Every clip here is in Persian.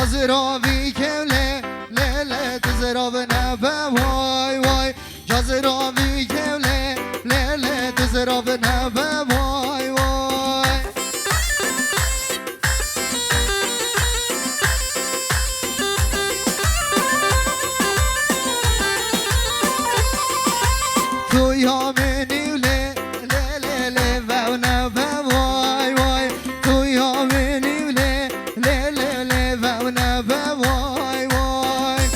جزراوی کله لیله تزراو نبه وای وای جزراوی کله لیله تزراو نبه وای وای تو یا منی له له له و نبه وای وای تو یا منی له له له و نبه وای وای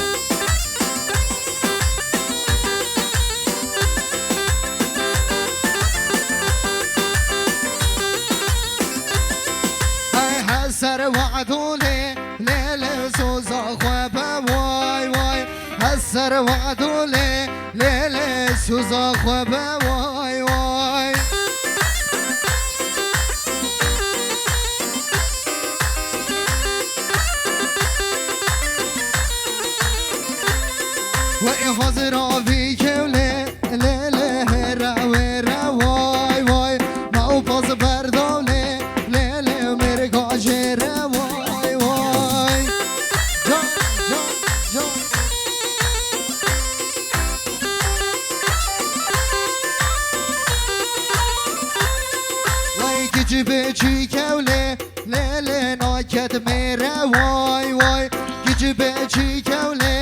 ای حسر وعدوله له له سوزا خواب وای وای حسر وعدوله له له سوزا خواب وای وای وای حاضراوی کله له له رو وای وای ما باز برداله له له مرگاجر وای وای جان جان جان وای گیجی بچی کوله له له ناکت میره وای وای گیجی بچی کوله